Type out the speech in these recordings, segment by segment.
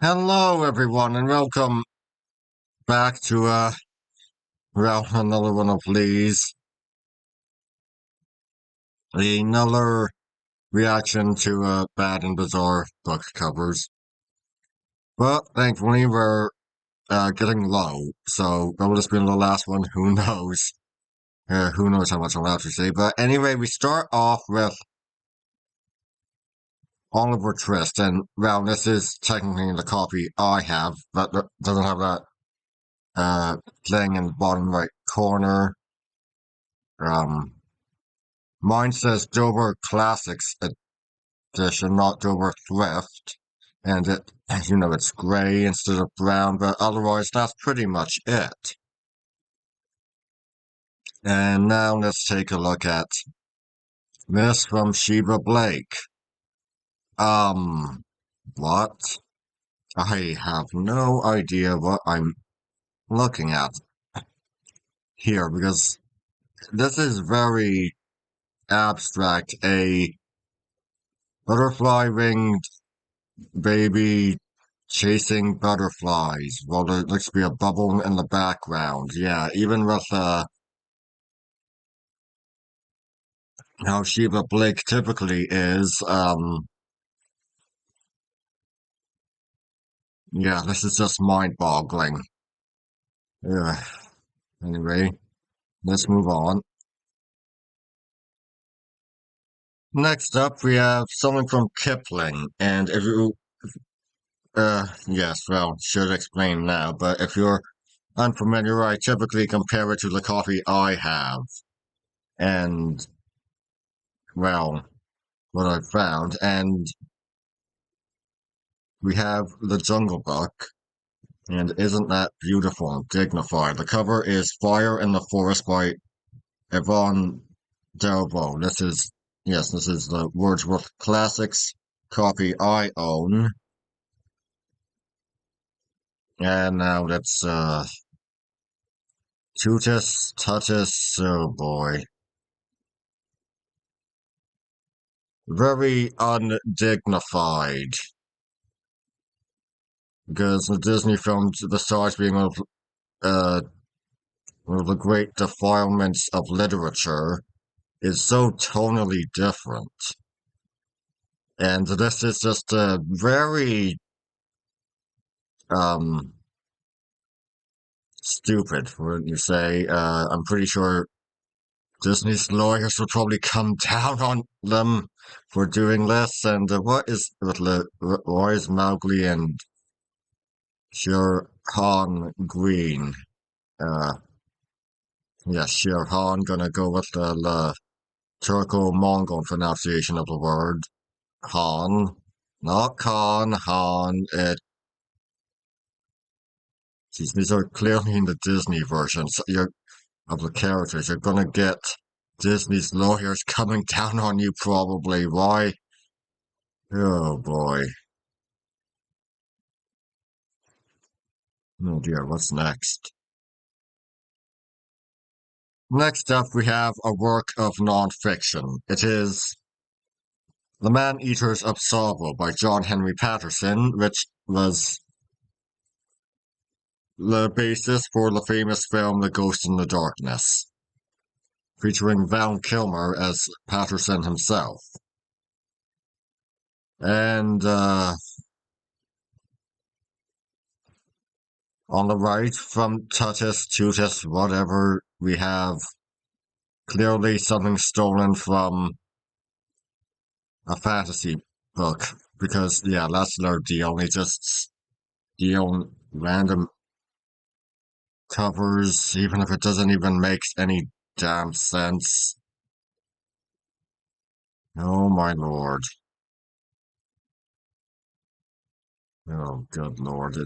Hello, everyone, and welcome back to another one of Lee's. Another reaction to bad and bizarre book covers. But thankfully, we're getting low, so that will just be the last one. Who knows? Who knows how much I'm allowed to say? But anyway, we start off with Oliver Twist, and well, this is technically the copy I have, but that doesn't have that thing in the bottom right corner. Um, Mine says Dover Classics Edition, not Dover Thrift. And it's gray instead of brown, but otherwise that's pretty much it. And now let's take a look at this from Sheba Blake. What? I have no idea what I'm looking at here because this is very abstract. A butterfly winged baby chasing butterflies. Well, there looks to be a bubble in the background. Yeah, even with how Sheba Blake typically is, yeah, this is just mind-boggling. Yeah. Anyway, let's move on. Next up, we have something from Kipling, and if you, yes, well, should explain now, but if you're unfamiliar, I typically compare it to the coffee I have, and, well, what I found, and we have The Jungle Book, and isn't that beautiful and dignified? The cover is Fire in the Forest by Yvonne Delvaux. This is the Wordsworth Classics copy I own. And now that's, Tutus, oh boy. Very undignified. Because the Disney films, besides being one of the great defilements of literature, is so tonally different. And this is just a very um stupid, wouldn't you say? I'm pretty sure Disney's lawyers will probably come down on them for doing this. And why is Mowgli and Shere Han green? Uh, yeah, Shere Han gonna go with the Turco-Mongol pronunciation of the word Han, not Khan, Han. These are clearly in the Disney version of the characters. You're gonna get Disney's lawyers coming down on you probably. Why? Oh boy. Oh dear, what's next? Next up, we have a work of non-fiction. It is The Man-Eaters of Sorrow by John Henry Patterson, which was the basis for the famous film The Ghost in the Darkness, featuring Val Kilmer as Patterson himself. And on the right, from Tutus, Tutus, whatever, we have clearly something stolen from a fantasy book. Because, yeah, that's their deal. They just steal random covers, even if it doesn't even make any damn sense. Oh my lord. Oh, good lord.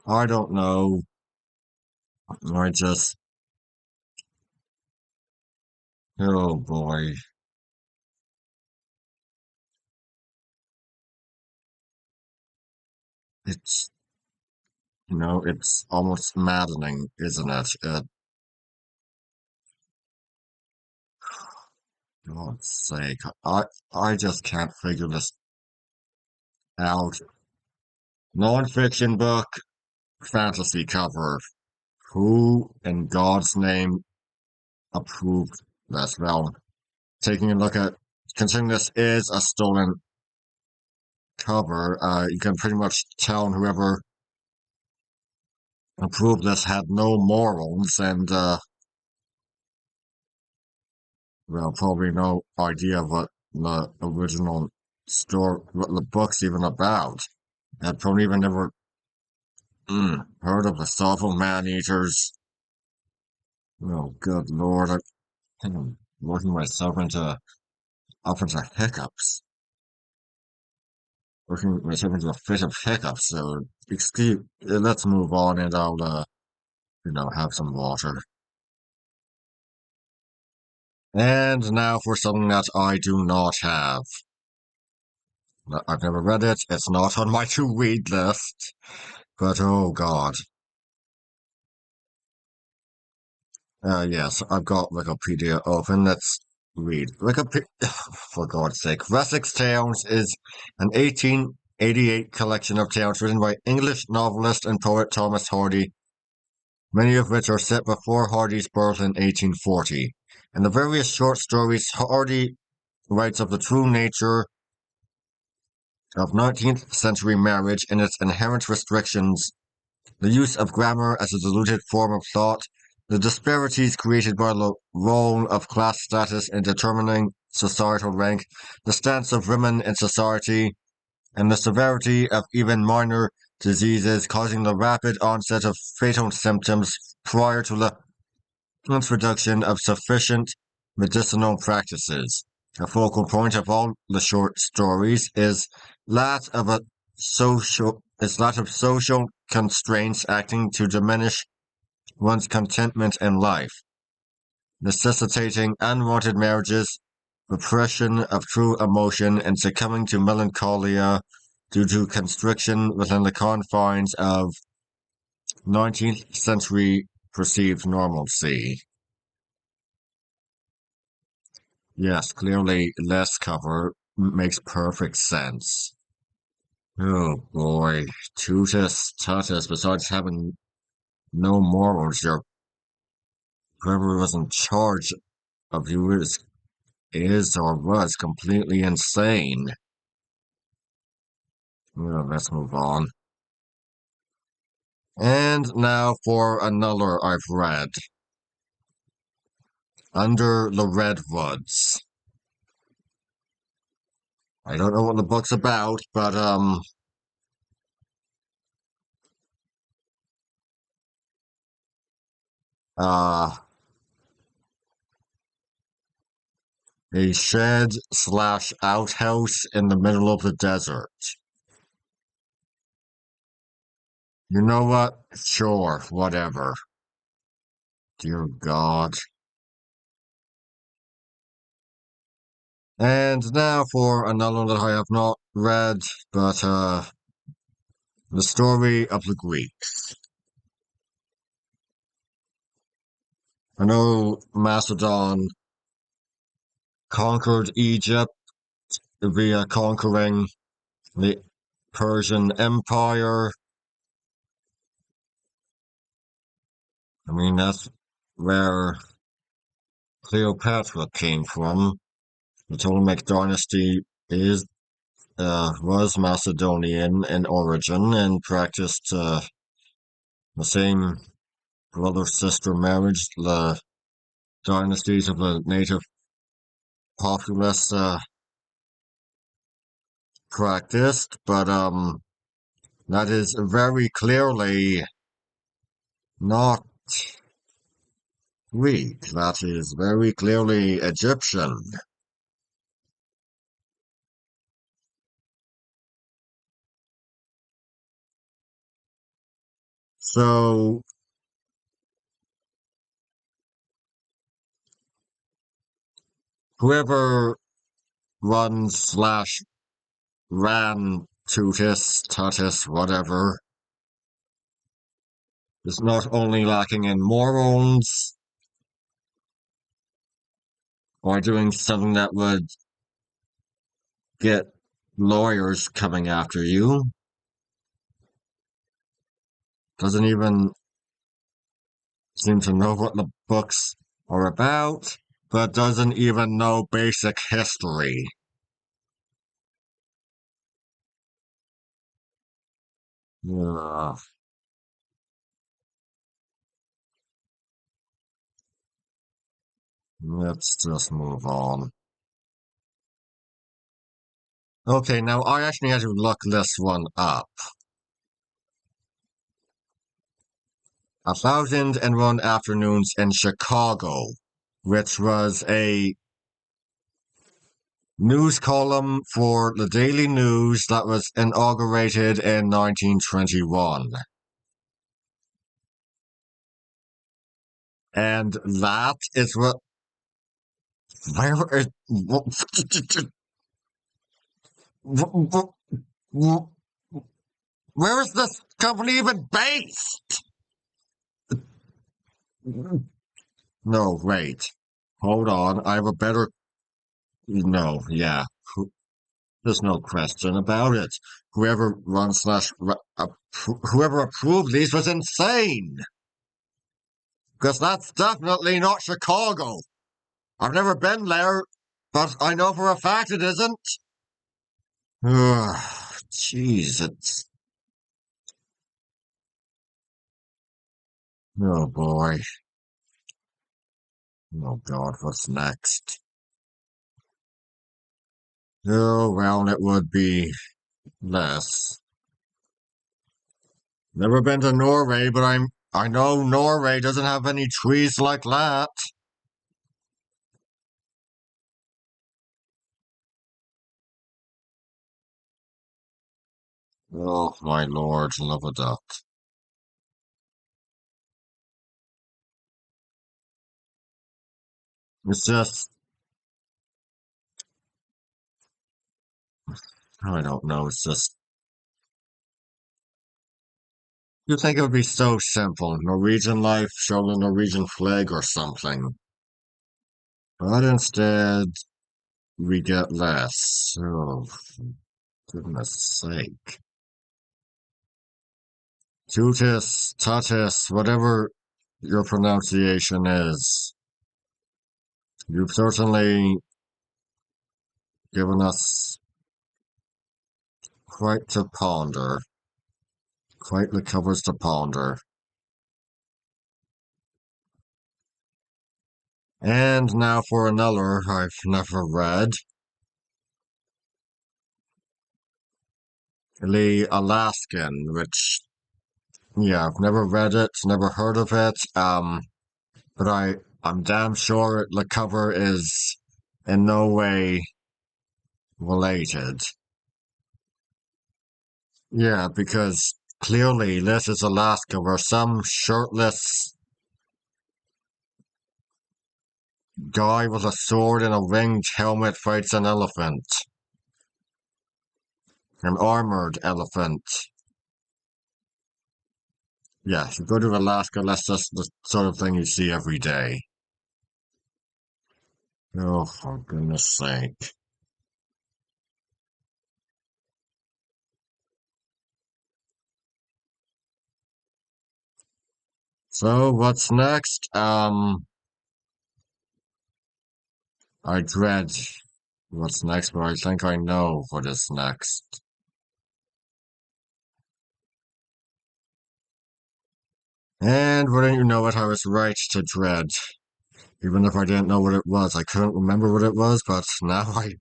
I don't know. I just, oh boy. It's, it's almost maddening, isn't it? God's sake. I just can't figure this out. Non-fiction book, fantasy cover. Who in God's name approved this? Well, taking a look at, considering this is a stolen cover, you can pretty much tell whoever approved this had no morals and, well, probably no idea what the original story, what the book's even about. Had probably even never heard of the Soulful Man-Eaters. Oh, good lord, I think I'm working myself up into hiccups. Working myself into a fit of hiccups, so excuse, let's move on and I'll, have some water. And now for something that I do not have. I've never read it, it's not on my to-read list, but oh god. Yes, I've got Wikipedia open. Let's read. Wikipedia, for God's sake. Wessex Tales is an 1888 collection of tales written by English novelist and poet Thomas Hardy, many of which are set before Hardy's birth in 1840. In the various short stories, Hardy writes of the true nature of 19th century marriage and its inherent restrictions, the use of grammar as a diluted form of thought, the disparities created by the role of class status in determining societal rank, the stance of women in society, and the severity of even minor diseases causing the rapid onset of fatal symptoms prior to the introduction of sufficient medicinal practices. A focal point of all the short stories is that of social constraints acting to diminish one's contentment in life, necessitating unwanted marriages, repression of true emotion, and succumbing to melancholia due to constriction within the confines of 19th century perceived normalcy. Yes, clearly less cover makes perfect sense. Oh boy, Tutus Tutus, besides having no morals, whoever was in charge of you is or was completely insane. Well, let's move on. And now for another I've read. Under the Redwoods. I don't know what the book's about, but uh a shed slash outhouse in the middle of the desert. You know what? Sure, whatever. Dear God. And now for another that I have not read, but the story of the Greeks. I know Macedon conquered Egypt via conquering the Persian Empire. I mean, that's where Cleopatra came from. The Ptolemaic dynasty was Macedonian in origin and practiced the same brother-sister marriage the dynasties of the native populace practiced, but that is very clearly not Greek. That is very clearly Egyptian. So whoever runs slash ran Tutus, Tutus, whatever, is not only lacking in morals or doing something that would get lawyers coming after you, doesn't even seem to know what the books are about, but doesn't even know basic history. Ugh, let's just move on. Okay, now I actually had to look this one up. 1001 Afternoons in Chicago, which was a news column for the Daily News that was inaugurated in 1921. And that is what, where is, where is this company even based? No, wait. Hold on. I have a better, no, yeah. There's no question about it. Whoever run slash, whoever approved these was insane. Because that's definitely not Chicago. I've never been there, but I know for a fact it isn't. Ugh, jeez, it's... Oh boy. Oh God, what's next? Oh, well, it would be less. Never been to Norway, but I know Norway doesn't have any trees like that. Oh, my lord, love a duck. It's just, I don't know, it's just, you'd think it would be so simple. Norwegian life, show the Norwegian flag or something. But instead, we get less. Oh, goodness sake. Tutis, Tatis, whatever your pronunciation is. You've certainly given us quite to ponder. Quite the covers to ponder. And now for another I've never read. The Alaskan, which, yeah, I've never read it, never heard of it. But I'm damn sure the cover is in no way related. Yeah, because clearly this is Alaska where some shirtless guy with a sword and a winged helmet fights an elephant. An armored elephant. Yeah, if you go to Alaska, that's just the sort of thing you see every day. Oh, for goodness sake. So, what's next? I dread what's next, but I think I know what is next. And wouldn't you know it, I was right to dread. Even if I didn't know what it was, I couldn't remember what it was, but now I.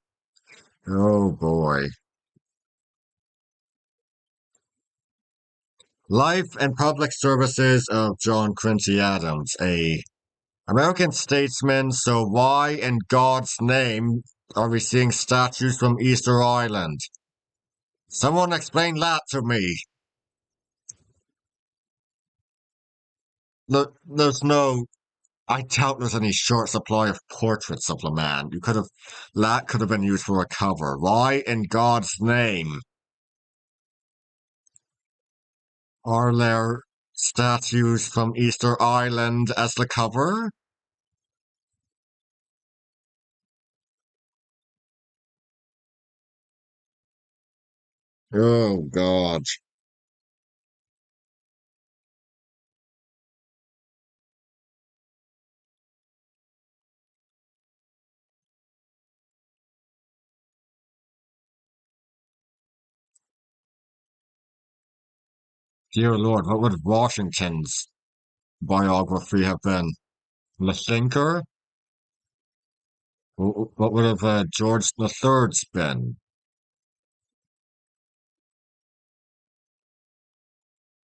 Oh boy. Life and Public Services of John Quincy Adams, a American statesman. So why in God's name are we seeing statues from Easter Island? Someone explain that to me. Look, there's no. I doubt there's any short supply of portraits of the man. That could have been used for a cover. Why in God's name are there statues from Easter Island as the cover? Oh God. Dear Lord, what would Washington's biography have been? The thinker? What would have George the Third's been?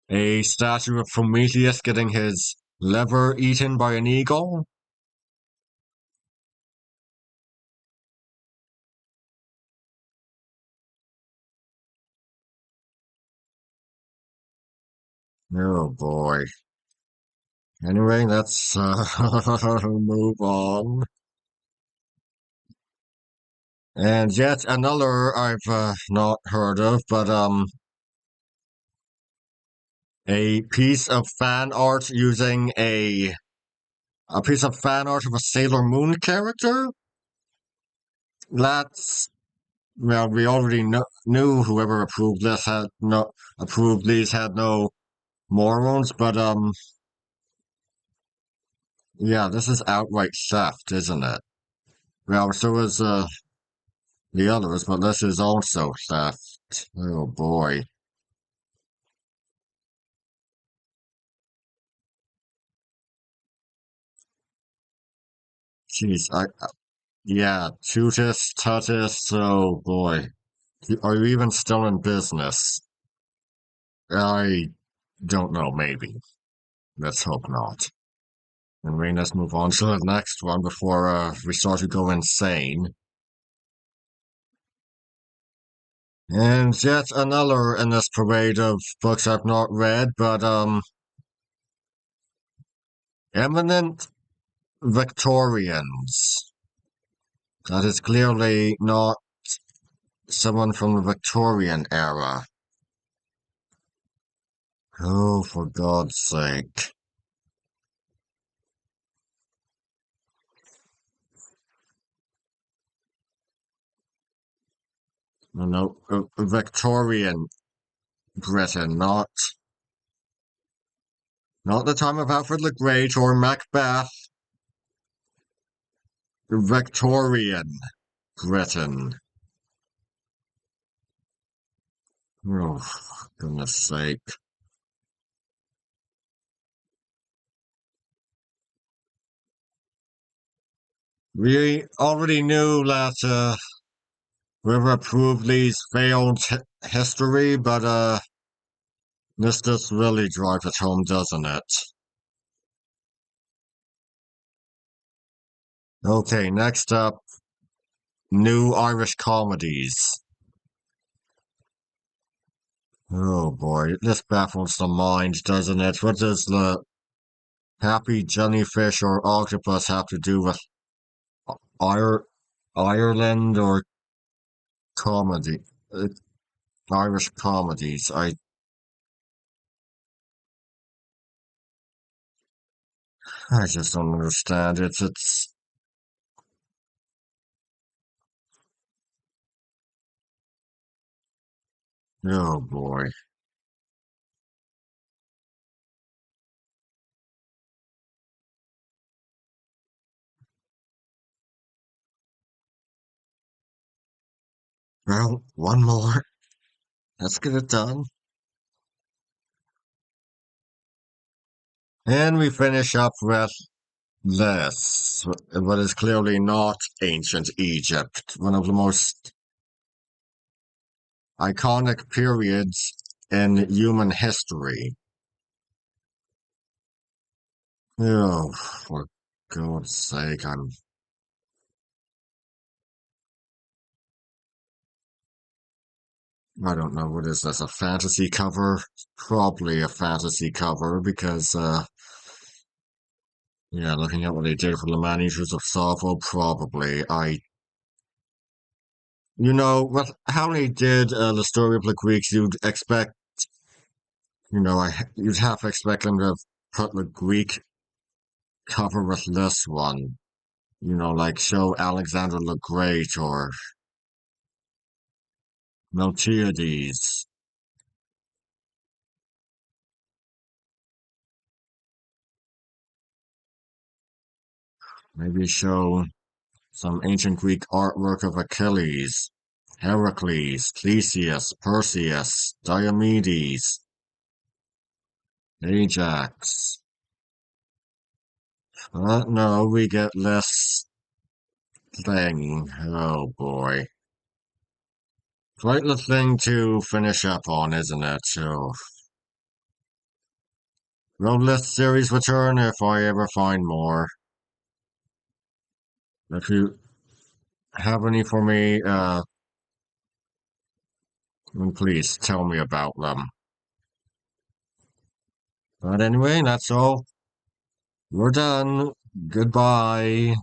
A statue of Prometheus getting his liver eaten by an eagle? Oh boy. Anyway, let's move on. And yet another I've not heard of, but a piece of fan art using a piece of fan art of a Sailor Moon character. That's well, we already knew whoever approved this had no approved these had no morals, but yeah, this is outright theft, isn't it? Well, so is the others, but this is also theft. Oh boy. Jeez, yeah, Tutus, Tutus, oh boy. Are you even still in business? I don't know, maybe. Let's hope not. Anyway, let's move on to the next one before we start to go insane. And yet another in this parade of books I've not read, but eminent Victorians. That is clearly not someone from the Victorian era. Oh, for God's sake. No, no, Victorian Britain, not the time of Alfred the Great or Macbeth. Victorian Britain. Oh, goodness sake. We already knew that whoever approved these failed history, but this just really drives it home, doesn't it? Okay, next up, new Irish comedies. Oh boy, this baffles the mind, doesn't it? What does the happy jellyfish or octopus have to do with Ir Ireland or comedy? Uh, Irish comedies. I just don't understand. It's oh boy. Well, one more. Let's get it done. And we finish up with this, what is clearly not ancient Egypt, one of the most iconic periods in human history. Oh, for God's sake, I don't know, what is this, a fantasy cover? Probably a fantasy cover because, yeah, looking at what they did for the Man-Eaters of Savo, probably. With how they did the story of the Greeks, you'd expect, you'd have to expect them to have put the Greek cover with this one. Like show Alexander the Great or Miltiades. Maybe show some ancient Greek artwork of Achilles, Heracles, Theseus, Perseus, Diomedes. Ajax. No, we get less thing. Oh boy. Quite the thing to finish up on, isn't it? So, road list series return if I ever find more. If you have any for me, please tell me about them. But anyway, that's all. We're done. Goodbye.